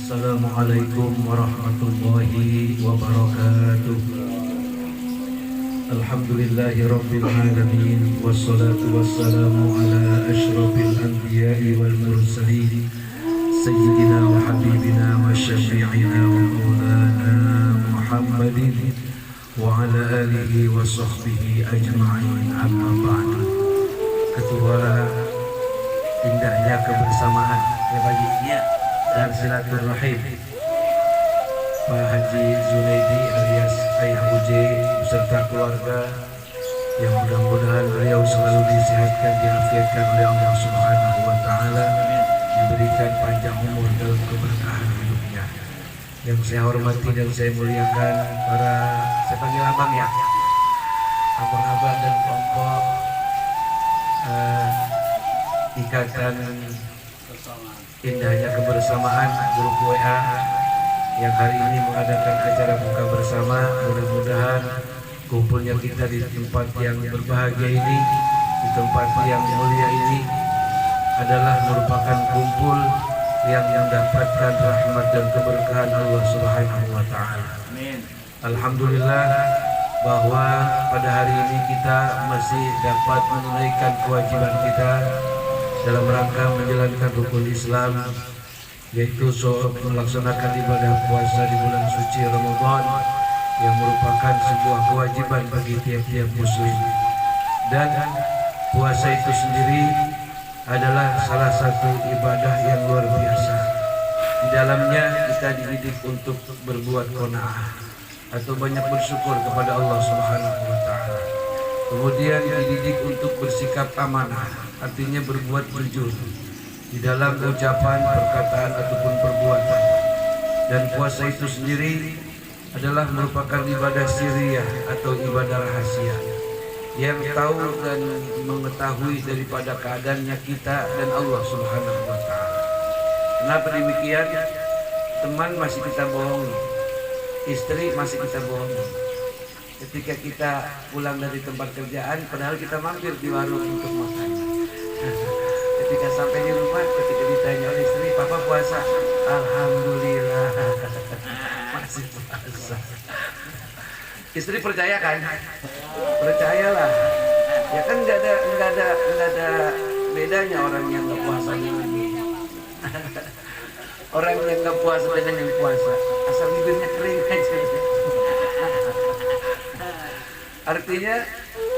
Assalamualaikum warahmatullahi wabarakatuh. Alhamdulillahi rabbil alamin. Wassalatu wassalamu ala ashrafil anbiya'i wal mursalin Sayyidina wa habibina wa syafi'ina wa maulana Muhammadin wa ala alihi wa sahbihi ajma'in, amma ba'du. Ketua indahnya kebersamaan ya bagi dan silaturahim Pak Haji Zunaidi alias Ayah Uji beserta keluarga, yang mudah-mudahan beliau selalu disehatkan, diafiatkan oleh Allah Subhanahu wa Ta'ala, diberikan panjang umur dalam keberkahan hidupnya. Yang saya hormati dan saya muliakan para, saya panggil abang ya, abang-abang dan kelompok ikatan indahnya kebersamaan grup WA yang hari ini mengadakan acara buka bersama. Mudah-mudahan kumpulnya kita di tempat yang berbahagia ini, di tempat yang mulia ini adalah merupakan kumpul yang mendapatkan rahmat dan keberkahan Allah Subhanahu wa Ta'ala. Alhamdulillah bahwa pada hari ini kita masih dapat menunaikan kewajiban kita dalam rangka menjalankan rukun Islam, yaitu melaksanakan ibadah puasa di bulan suci Ramadan yang merupakan sebuah kewajiban bagi tiap-tiap muslim. Dan puasa itu sendiri adalah salah satu ibadah yang luar biasa. Di dalamnya kita dididik untuk berbuat qanaah atau banyak bersyukur kepada Allah Subhanahu wa Ta'ala. Kemudian dididik untuk bersikap amanah, artinya berbuat jujur di dalam ucapan, perkataan ataupun perbuatan. Dan puasa itu sendiri adalah merupakan ibadah sirriyah atau ibadah rahasia yang tahu dan mengetahui daripada keadaannya kita dan Allah Subhanahu wa Ta'ala. Kenapa demikian? Teman masih kita bohongi, istri masih kita bohongi. Ketika kita pulang dari tempat kerjaan, padahal kita mampir di warung untuk makan. Ketika sampai di rumah, ketika ditanya oleh istri, "Papa puasa?" "Alhamdulillah." Masih puasa. Istri percaya kan? Percayalah. Ya kan nggak ada bedanya orang yang nggak puasa dengan orang yang nggak puasa dengan yang puasa. Asal bibirnya kering aja. Artinya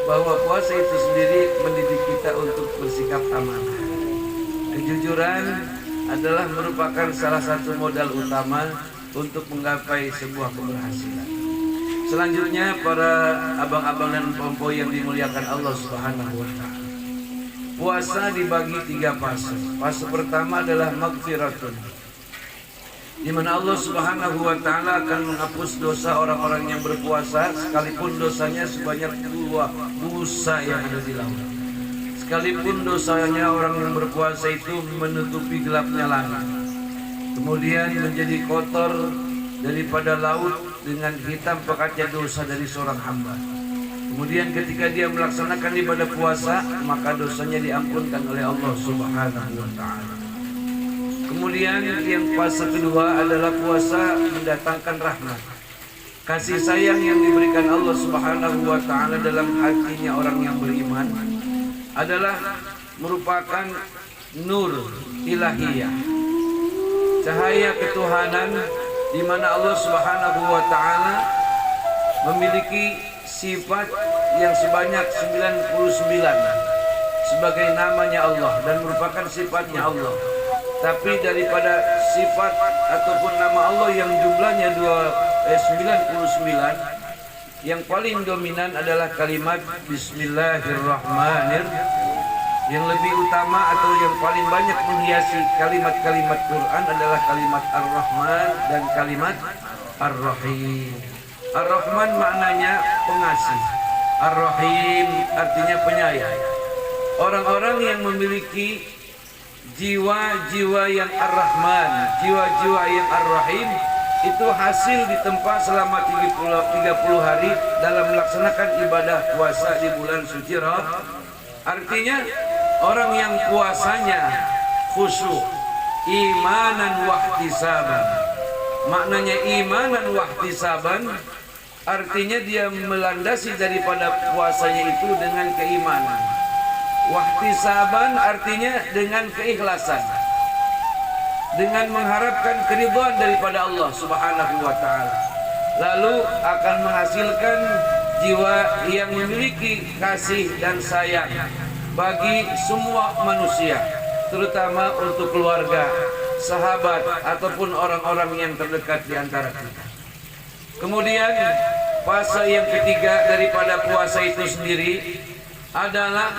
bahwa puasa itu sendiri mendidik kita untuk bersikap amanah. Kejujuran adalah merupakan salah satu modal utama untuk menggapai sebuah keberhasilan. Selanjutnya para abang-abang dan pompo yang dimuliakan Allah Subhanahu wa Ta'ala. Puasa dibagi 3 fase. Fase pertama adalah maghfiratun, di mana Allah Subhanahu wa Ta'ala akan menghapus dosa orang-orang yang berpuasa, sekalipun dosanya sebanyak 2 dosa yang ada di laut. Sekalipun dosanya orang yang berpuasa itu menutupi gelapnya langit, kemudian menjadi kotor daripada laut dengan hitam pekatnya dosa dari seorang hamba. Kemudian ketika dia melaksanakan ibadah puasa, maka dosanya diampunkan oleh Allah Subhanahu wa Ta'ala. Kemudian yang fase kedua adalah puasa mendatangkan rahmat, kasih sayang yang diberikan Allah Subhanahu wa Ta'ala dalam hatinya orang yang beriman adalah merupakan nur ilahiyah, cahaya ketuhanan, di mana Allah Subhanahu wa Ta'ala memiliki sifat yang sebanyak 99 sebagai namanya Allah dan merupakan sifatnya Allah. Tapi daripada sifat ataupun nama Allah yang jumlahnya 99, yang paling dominan adalah kalimat Bismillahirrahmanirrahim. Yang lebih utama atau yang paling banyak menghiasi kalimat-kalimat Quran adalah kalimat Ar-Rahman dan kalimat Ar-Rahim. Ar-Rahman maknanya pengasih, Ar-Rahim artinya penyayang. Orang-orang yang memiliki jiwa-jiwa yang Ar-Rahman, jiwa-jiwa yang Ar-Rahim, itu hasil ditempa selama 30 hari dalam melaksanakan ibadah puasa di bulan suci Ramadan. Artinya orang yang puasanya khusyuk, imanan wahtisaban. Maknanya imanan wahtisaban artinya dia melandasi daripada puasanya itu dengan keimanan. Wahtisaban artinya dengan keikhlasan, dengan mengharapkan keridhaan daripada Allah Subhanahu wa taala. Lalu akan menghasilkan jiwa yang memiliki kasih dan sayang bagi semua manusia, terutama untuk keluarga, sahabat ataupun orang-orang yang terdekat di antara kita. Kemudian fase yang ketiga daripada puasa itu sendiri adalah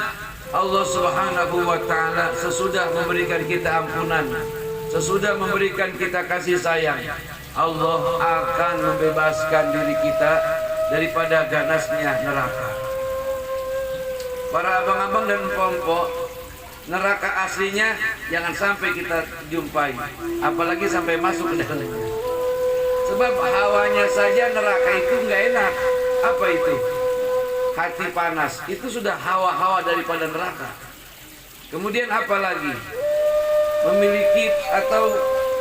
Allah Subhanahu wa taala sesudah memberikan kita ampunan, sesudah memberikan kita kasih sayang, Allah akan membebaskan diri kita daripada ganasnya neraka. Para abang-abang dan empok-empok, neraka aslinya jangan sampai kita jumpai, apalagi sampai masuk ke dalamnya. Sebab hawanya saja neraka itu nggak enak. Apa itu? Hati panas. Itu sudah hawa-hawa daripada neraka. Kemudian apa lagi? Memiliki atau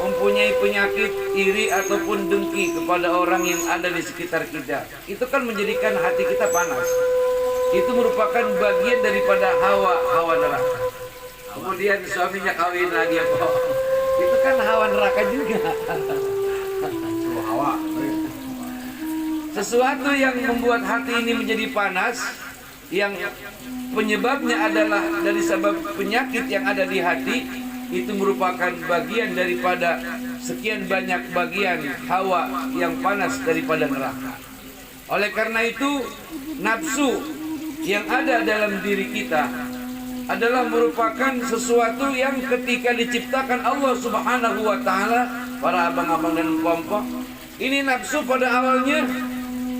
mempunyai penyakit iri ataupun dengki kepada orang yang ada di sekitar kita. Itu kan menjadikan hati kita panas. Itu merupakan bagian daripada hawa neraka. Kemudian suaminya kawin lagi apa? Itu kan hawa neraka juga. Sesuatu yang membuat hati ini menjadi panas, yang penyebabnya adalah dari sebab penyakit yang ada di hati, itu merupakan bagian daripada sekian banyak bagian hawa yang panas daripada neraka. Oleh karena itu, nafsu yang ada dalam diri kita adalah merupakan sesuatu yang ketika diciptakan Allah Subhanahu wa taala, para abang-abang dan empok-empok, ini nafsu pada awalnya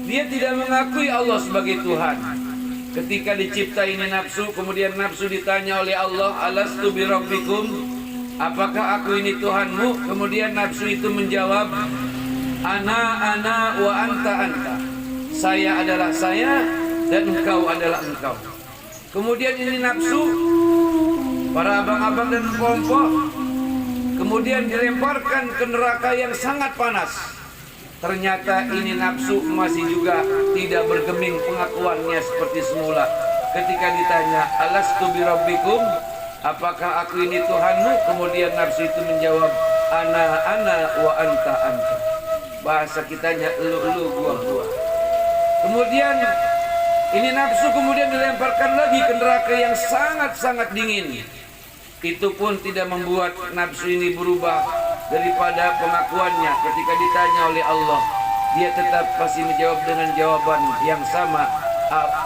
dia tidak mengakui Allah sebagai Tuhan. Ketika dicipta ini nafsu, kemudian nafsu ditanya oleh Allah, alastu birabbikum, apakah aku ini Tuhanmu? Kemudian nafsu itu menjawab, ana wa anta. Saya adalah saya dan engkau adalah engkau. Kemudian ini nafsu, para abang-abang dan empok-empok, kemudian dilemparkan ke neraka yang sangat panas. Ternyata ini nafsu masih juga tidak bergeming pengakuannya seperti semula. Ketika ditanya, alastu birabbikum, apakah aku ini Tuhanmu? Kemudian nafsu itu menjawab, ana wa anta. Bahasa kitanya, elu gua. Kemudian ini nafsu kemudian dilemparkan lagi ke neraka yang sangat-sangat dingin. Itu pun tidak membuat nafsu ini berubah daripada pengakuannya. Ketika ditanya oleh Allah, dia tetap masih menjawab dengan jawaban yang sama,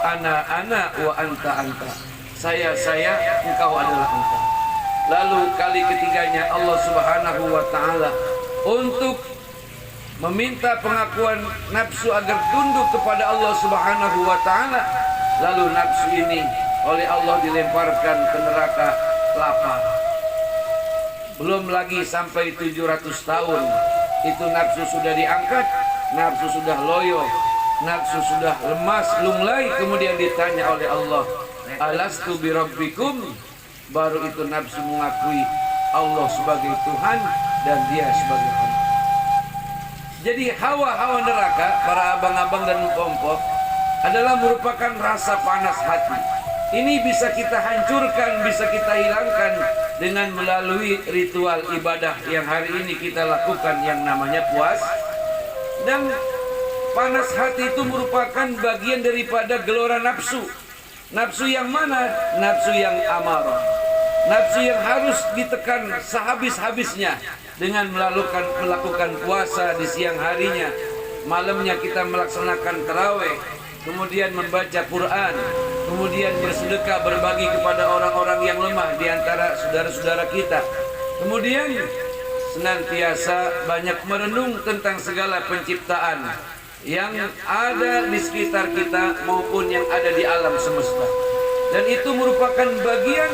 ana wa anta. Saya, engkau adalah engkau. Lalu kali ketiganya Allah Subhanahu wa taala untuk meminta pengakuan nafsu agar tunduk kepada Allah Subhanahu wa taala. Lalu nafsu ini oleh Allah dilemparkan ke neraka lapar. Belum lagi sampai 700 tahun itu nafsu sudah diangkat, nafsu sudah loyo, nafsu sudah lemas, lunglai. Kemudian ditanya oleh Allah, alastu birabbikum, baru itu nafsu mengakui Allah sebagai Tuhan dan dia sebagai hamba. Jadi hawa-hawa neraka, para abang-abang dan empok-empok, adalah merupakan rasa panas hati. Ini bisa kita hancurkan, bisa kita hilangkan dengan melalui ritual ibadah yang hari ini kita lakukan yang namanya puasa. Dan panas hati itu merupakan bagian daripada gelora nafsu. Nafsu yang mana? Nafsu yang amarah. Nafsu yang harus ditekan sehabis-habisnya dengan melakukan puasa di siang harinya. Malamnya kita melaksanakan tarawih, kemudian membaca Quran, kemudian bersedekah, berbagi kepada orang-orang yang lemah di antara saudara-saudara kita. Kemudian senantiasa banyak merenung tentang segala penciptaan yang ada di sekitar kita maupun yang ada di alam semesta. Dan itu merupakan bagian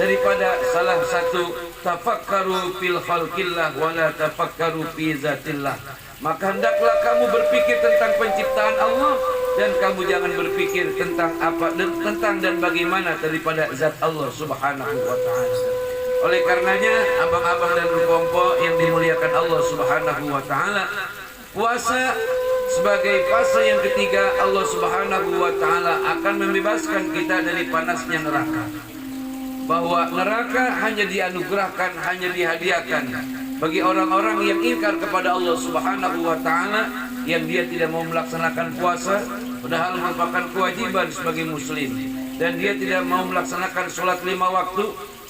daripada salah satu tafakkaru fil khalqillah wa la tafakkaru fi zatillah. Maka hendaklah kamu berpikir tentang penciptaan Allah dan kamu jangan berpikir tentang apa dan tentang dan bagaimana daripada zat Allah Subhanahu wa taala. Oleh karenanya abang-abang dan kelompok yang dimuliakan Allah Subhanahu wa taala, puasa sebagai fase yang ketiga, Allah Subhanahu wa taala akan membebaskan kita dari panasnya neraka. Bahwa neraka hanya dianugerahkan, hanya dihadiahkan bagi orang-orang yang ingkar kepada Allah Subhanahu wa taala, yang dia tidak mau melaksanakan puasa padahal merupakan kewajiban sebagai muslim, dan dia tidak mau melaksanakan sholat 5 waktu,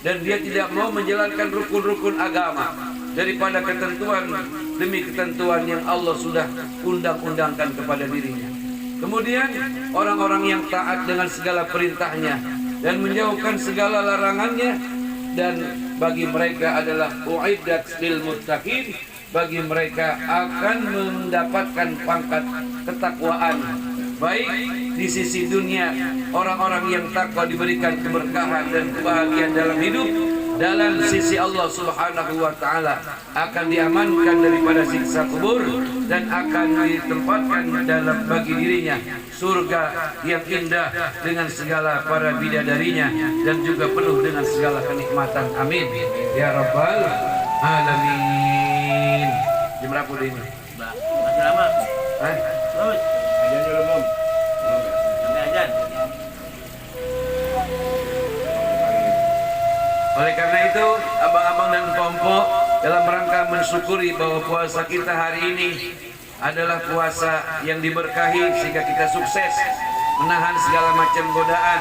dan dia tidak mau menjalankan rukun-rukun agama daripada ketentuan demi ketentuan yang Allah sudah undang-undangkan kepada dirinya. Kemudian orang-orang yang taat dengan segala perintahnya dan menjauhkan segala larangannya, dan bagi mereka adalah uiddat lil muttaqin, bagi mereka akan mendapatkan pangkat ketakwaan. Baik di sisi dunia, orang-orang yang takwa diberikan keberkahan dan kebahagiaan dalam hidup. Dalam sisi Allah Subhanahu wa taala akan diamankan daripada siksa kubur, dan akan ditempatkan dalam bagi dirinya surga yang indah dengan segala para bidadarinya, dan juga penuh dengan segala kenikmatan. Amin ya rabbal alamin. Jam berapa udah ini? Masih lama. Terus. Ajan dulu belum? Sampai ajan. Oleh karena itu, abang-abang dan kelompok, dalam rangka mensyukuri bahwa puasa kita hari ini adalah puasa yang diberkahi, sehingga kita sukses menahan segala macam godaan,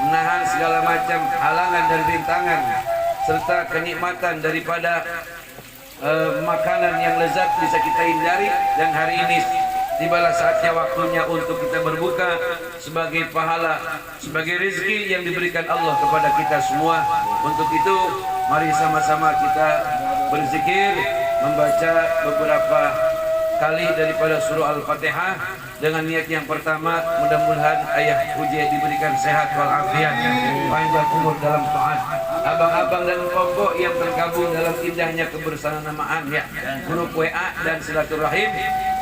menahan segala macam halangan dan rintangan, serta kenikmatan daripada makanan yang lezat bisa kita hindari. Dan hari ini tibalah saatnya, waktunya untuk kita berbuka sebagai pahala, sebagai rezeki yang diberikan Allah kepada kita semua. Untuk itu, mari sama-sama kita berzikir, membaca beberapa kali daripada surah Al-Fatihah dengan niat yang pertama, mudah-mudahan ayah Ujiah diberikan sehat walafiat, panjang umur dalam taat. Abang-abang dan kelompok yang tergabung dalam indahnya kebersamaan ya, grup WA dan silaturahim,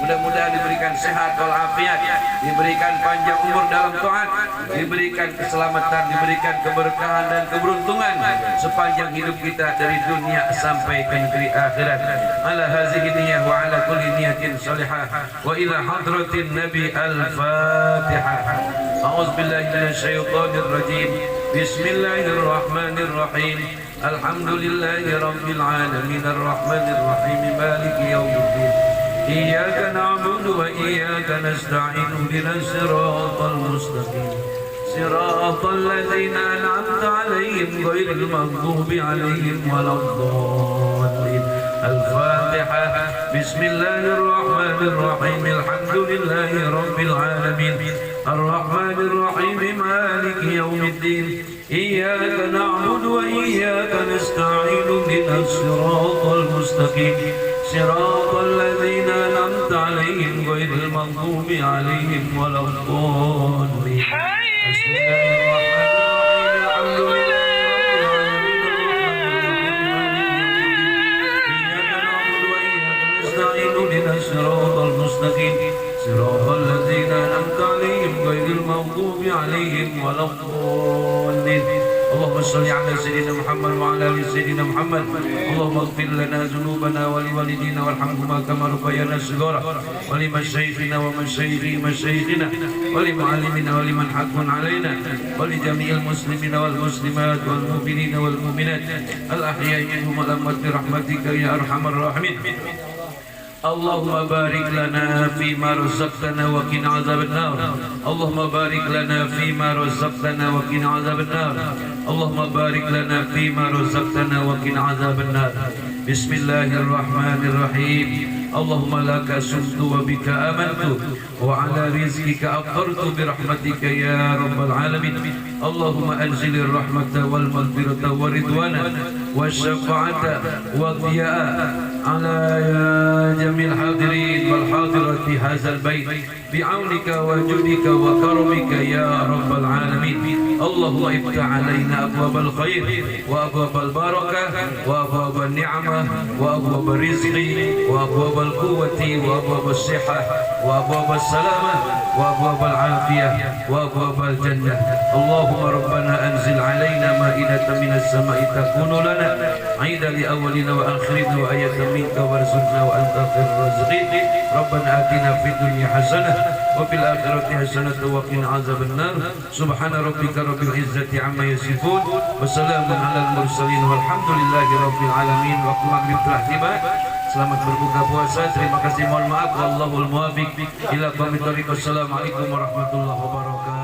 mudah-mudahan diberikan sehat walafiat, diberikan panjang umur dalam taat, diberikan keselamatan, diberikan keberkahan dan keberuntungan sepanjang hidup kita dari dunia sampai ke negeri akhirat. Ala hazihi niyah wa ala kulli niyatin salihah wa ila hadratin nabi al-fatihah. A'udzu billahi minasyaitonir rajim. Bismillahirrahmanirrahim. Alhamdulillahi rabbil alamin arrahmanir rahim maliki yaumiddin. Iyyaka na'budu wa iyyaka nasta'in ihdinas siratal mustaqim. Siratal ladzina an'amta 'alaihim ghairil maghdubi 'alaihim waladdallin. Al-Fatihah. Bismillahirrahmanirrahim. Alhamdulillahi rabbil alamin. الرحمن الرحيم مالك يوم الدين إياك نعبد وإياك نستعين اهدنا الصراط المستقيم صراط الذين أنعمت عليهم غير المغضوب عليهم ولا الضالين. بسم الله الرحمن الرحيم. الصراط المستقيم صراط الذين أنعمت عليهم غير المغضوب عليهم ولا الضالين. اللهم صل على سيدنا محمد وعلى ال سيدنا محمد. اللهم اغفر لنا ذنوبنا ولوالدينا وارحمهما كما ربيانا صغارا ولمشايخنا ومشايخنا ولمعلمنا ولمن حق علينا ولجميع المسلمين والمسلمات والمؤمنين والمؤمنات الأحياء منهم والأموات برحمتك يا أرحم الراحمين. اللهم بارك لنا فيما رزقتنا وقنا عذاب النار. اللهم بارك لنا فيما رزقتنا وقنا عذاب النار. اللهم بارك لنا فيما رزقتنا وقنا عذاب النار. بسم الله الرحمن الرحيم. اللهم لك سمت وبك آمنت وعلى رزقك أفطرت برحمتك يا رب العالمين. اللهم أنزل الرحمة والمغفرة والرضوان والشفاعة والضياء على جميع الحاضرين والحاضرات هذا البيت بعونك وجودك وكرمك يا رب العالمين. اللهم افتح علينا أبواب الخير وأبواب البركة وأبواب النعمة وأبواب الرزق وأبواب القوة وأبواب الصحة وأبواب السلامة وأبواب العافية وأبواب الجنة. اللهم ربنا أنزل علينا مائدة من السماء تكون لنا عيدا لأولنا وآخرنا وآية منك وارزقنا وأنت خير الرازقين. ربنا آتنا في الدنيا حسنة وفي الآخرة حسنة وقنا عذاب النار. سبحان ربك رب العزة عما يصفون وسلام على المرسلين والحمد لله رب العالمين. Waktu maghrib telah tiba. Selamat berbuka puasa. Terima kasih, mohon maaf. Wallahul muwaffiq ila aqwamit thoriq. Wassalamualaikum warahmatullahi wabarakatuh.